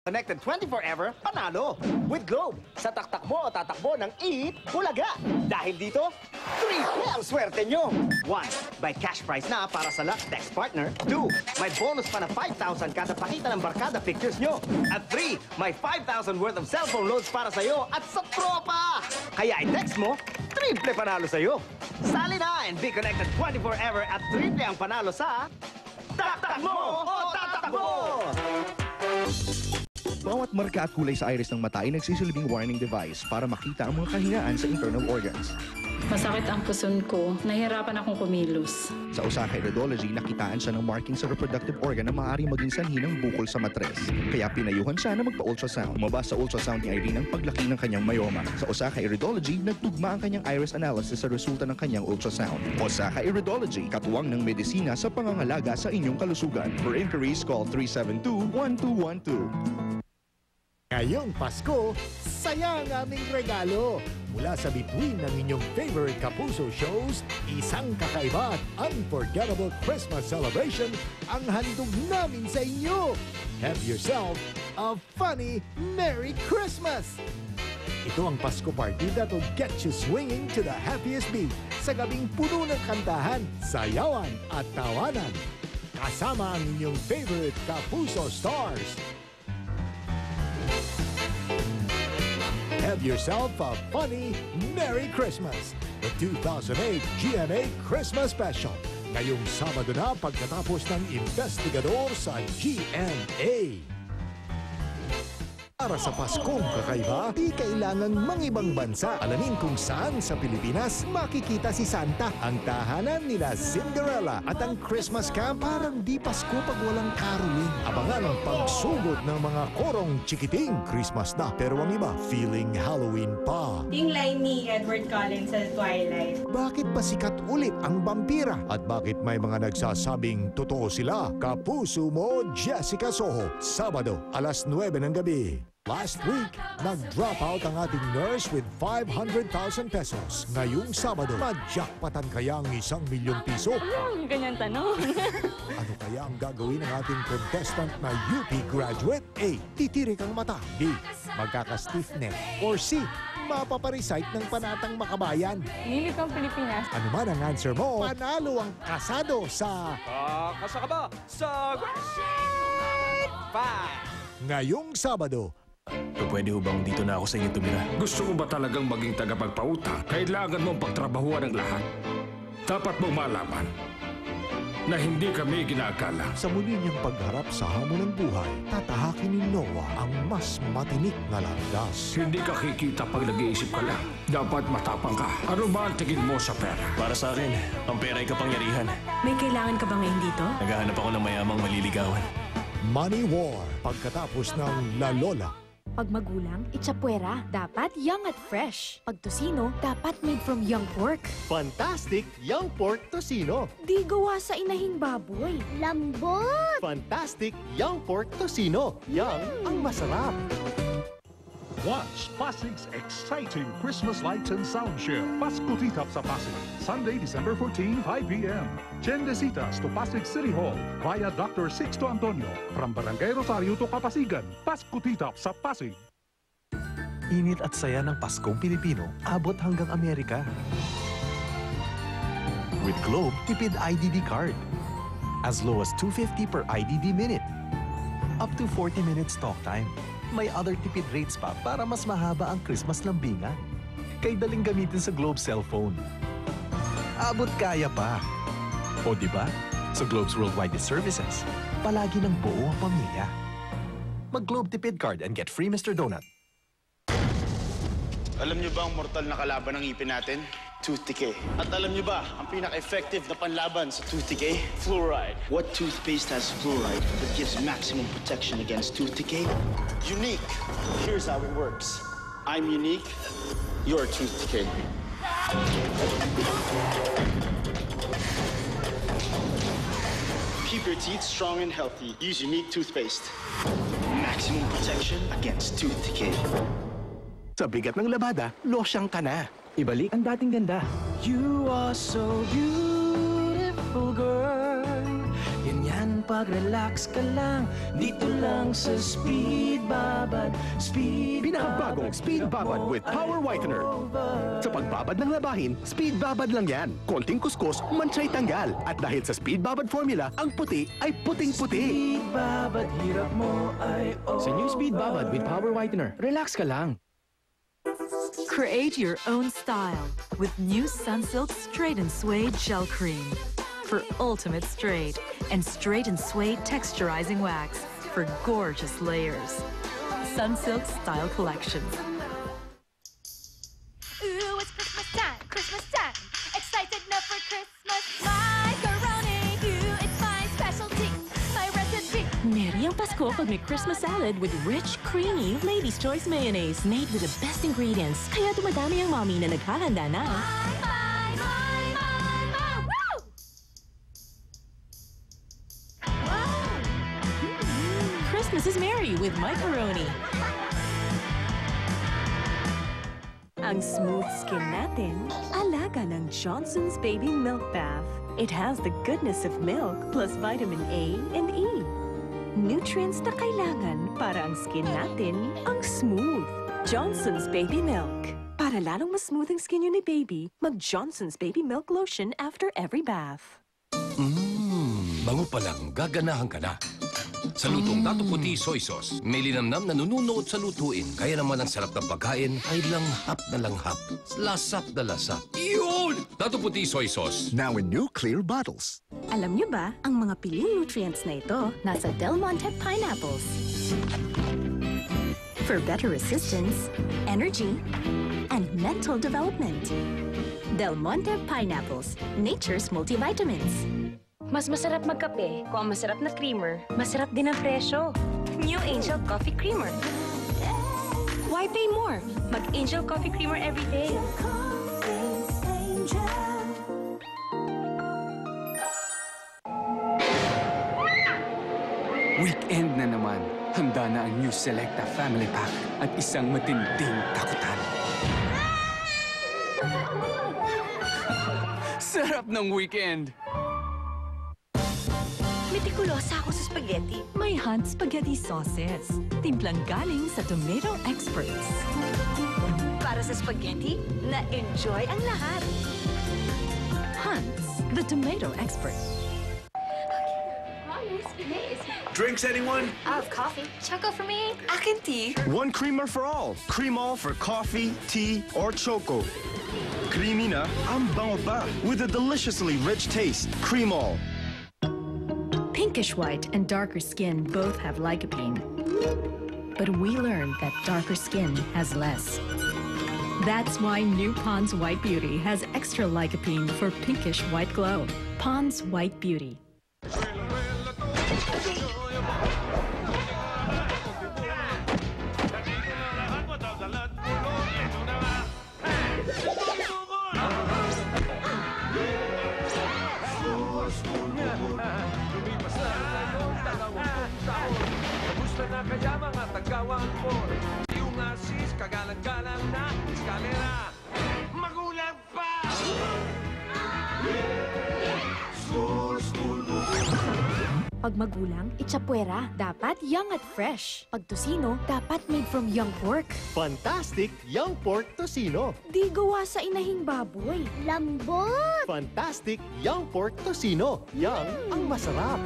Connected 24-ever, panalo. With Globe, sa taktak mo o tatakbo ng Eat Bulaga. Dahil dito, 3 ang swerte nyo. 1. By cash prize na para sa Luck Text Partner. 2. May bonus pa na 5,000 kada pakita ng barkada pictures nyo. At 3. May 5,000 worth of cellphone loads para sa'yo at sa tropa. Kaya i-text mo, triple panalo sa'yo. Sali na and be connected 24-ever at triple ang panalo sa Tatak mo o tatak mo! Bawat marka at kulay sa iris ng mata ay nagsisilbing warning device para makita ang mga kahinaan sa internal organs. Masakit ang puson ko. Nahihirapan akong kumilos. Sa Osaka Iridology, nakitaan siya ng marking sa reproductive organ na maaaring maging sanhi ng bukol sa matres. Kaya pinayuhan siya na magpa-ultrasound. Lumabas sa ultrasound ni Irene ang paglaki ng kanyang myoma. Sa Osaka Iridology, nagtugma ang kanyang iris analysis sa resulta ng kanyang ultrasound. Osaka Iridology, katuwang ng medisina sa pangangalaga sa inyong kalusugan. For inquiries, call 372-1212. Ngayong Pasko, saya ang aming regalo. Mula sa bituin ng inyong favorite Kapuso shows, isang kakaiba at unforgettable Christmas celebration ang handog namin sa inyo. Have yourself a funny Merry Christmas! Ito ang Pasko party that will get you swinging to the happiest beat sa gabing puno ng kantahan, sayawan at tawanan. Kasama ang inyong favorite Kapuso stars. Have yourself a funny Merry Christmas! The 2008 GMA Christmas Special. Ngayong Sabado na pagkatapos ng investigador sa GMA. Para sa Paskong kakaiba, di kailangang mangibang bansa. Alamin kung saan sa Pilipinas makikita si Santa, ang tahanan nila Cinderella at ang Christmas camp. Parang di Pasko pag walang caroling. Abangan ang pagsugod ng mga korong chikiting. Christmas na, pero ang iba feeling Halloween pa. Yung line ni Edward Cullen sa Twilight. Bakit ba sikat ulit ang vampira? At bakit may mga nagsasabing totoo sila? Kapuso mo, Jessica Soho. Sabado, alas 9 ng gabi. Last week, nag-drop out ang ating nurse with 500,000 pesos. Ngayong Sabado, ma-jackpatan kaya ang 1 milyong piso? Ganyan tanong. Ano kaya ang gagawin ng ating contestant na UP graduate? A. Titirik ang mata. B. Magkaka-stiff neck. Or C. Mapaparecite ng panatang makabayan. Nilip ang Pilipinas. Ano man ang answer mo, panalo ang kasado sa... Kasa ka ba? Sa Grade 5! Ngayong Sabado. Pwede ho bang dito na ako sa inyo tumira? Gusto mo ba talagang maging tagapagpautang? Kailangan mong pagtrabahuan ng lahat. Dapat mong malaman na hindi kami ginagala. Sa muli niyang pagharap sa hamon ng buhay, tatahakin ni Noah ang mas matinik na landas. Hindi ka kikita pag nag-iisip ka lang. Dapat matapang ka. Ano ba ang tingin mo sa pera? Para sa akin, ang pera ay kapangyarihan. May kailangan ka ba ngayon dito? Naghahanap ako ng mayamang maliligawan. Money War, pagkatapos ng La Lola. Pag magulang, itsapuera, dapat young at fresh. Pag tosino, dapat made from young pork. Fantastic Young Pork Tocino. Di gawa sa inahing baboy. Lambot! Fantastic Young Pork Tocino. Young ang masarap. Watch Pasig's exciting Christmas lights and sound show. Pasko Titap sa Pasig. Sunday, December 14, 5 p.m. Chendesitas to Pasig City Hall via Dr. Sixto Antonio from Barangay Rosario to Kapasigan. Pasko Titap sa Pasig. Init at saya ng Paskong Pilipino abot hanggang Amerika. With Globe, tipid IDD card. As low as $2.50 per IDD minute. Up to 40 minutes talk time. May other tipid rates pa para mas mahaba ang Christmas lambingan. Kay daling gamitin sa Globe cellphone. Abot kaya pa. O diba? Sa Globe's worldwide services, palagi ng buo ang pamilya. Mag-Globe Tipid Card and get free Mr. Donut. Alam niyo ba ang mortal na kalaban ng ngipin natin? Tooth decay. At alam niyo ba ang pinaka-effective na panlaban sa tooth decay? Fluoride. What toothpaste has fluoride that gives maximum protection against tooth decay? Unique. Here's how it works. I'm unique. You're tooth decay. Keep your teeth strong and healthy. Use Unique toothpaste. Maximum protection against tooth decay. Sa bigat ng labada, losyang ka na. Ibalik ang dating ganda. You are so beautiful, girl. Ganyan makapag-relax ka lang. Dito lang sa Speed Babad. Pinakabagong Speed Babad with Power Whitener. Sa pagbabad ng labahin, Speed Babad lang yan. Konting kuskus, mansay tanggal. At dahil sa Speed Babad formula, ang puti ay puting-puti. Speed Babad, hirap mo ay Sa new Speed Babad with Power Whitener, relax ka lang. Create your own style with new Sunsilk Straight and Suede Gel Cream for ultimate straight and Straight and Suede texturizing wax for gorgeous layers. Sunsilk Style Collection. Ooh, it's Christmas time, Christmas time. Excited now for Christmas. Macaroni, ooh, it's my specialty, my recipe. Merry ang Pasko pag may Christmas salad with rich, creamy Lady's Choice Mayonnaise made with the best ingredients. Kaya dumadami ang mommy na naghahanda na. Christmas is merry with macaroni. Ang smooth skin natin, alaga ng Johnson's Baby Milk Bath. It has the goodness of milk plus vitamin A and E. Nutrients na kailangan para ang skin natin ang smooth. Johnson's Baby Milk. Para lalong mas smooth ang skin yun ni baby, mag-Johnson's Baby Milk Lotion after every bath. Bango pa lang, gaganahan ka na. Sa lutong Dato Puti Soy Sauce, may linamnam na nununuot sa lutuin. Kaya naman ang sarap ng pagkain ay langhap na langhap. Lasap na lasap. Yun! Dato Puti Soy Sauce. Now in new clear bottles. Alam niyo ba, ang mga piling nutrients na ito nasa Del Monte Pineapples. For better resistance, energy, and mental development. Del Monte Pineapples, nature's multivitamins. Mas masarap magkape kung ang masarap na creamer, masarap din ang presyo. New Angel Coffee Creamer. Why pay more? Mag-Angel Coffee Creamer every day. Weekend na naman. Handa na ang new Selecta Family Pack at isang matinding takutan. Sarap ng weekend! Metikulosa ako sa spaghetti. May Hunt Spaghetti Sauces. Timplang galing sa Tomato Experts. Para sa spaghetti, na-enjoy ang lahat. Hunt's, the Tomato Expert. Drinks, anyone? I'll have coffee. Choco for me. Akin tea. One creamer for all. Cream all for coffee, tea, or choco. Creamy na ang bango pa with a deliciously rich taste. Cream all. Pinkish white and darker skin both have lycopene. But we learned that darker skin has less. That's why new Pond's White Beauty has extra lycopene for pinkish white glow. Pond's White Beauty. Kamusta na kaya mga tagawang po? Yung asis, kagalang-galang na eskalera. Magulang pa! Pag magulang, itsapuera. Dapat young at fresh. Pag tosino, dapat made from young pork. Fantastic Young Pork Tocino. Di gawa sa inahing baboy. Lambot! Fantastic Young Pork Tocino. Young ang masarap.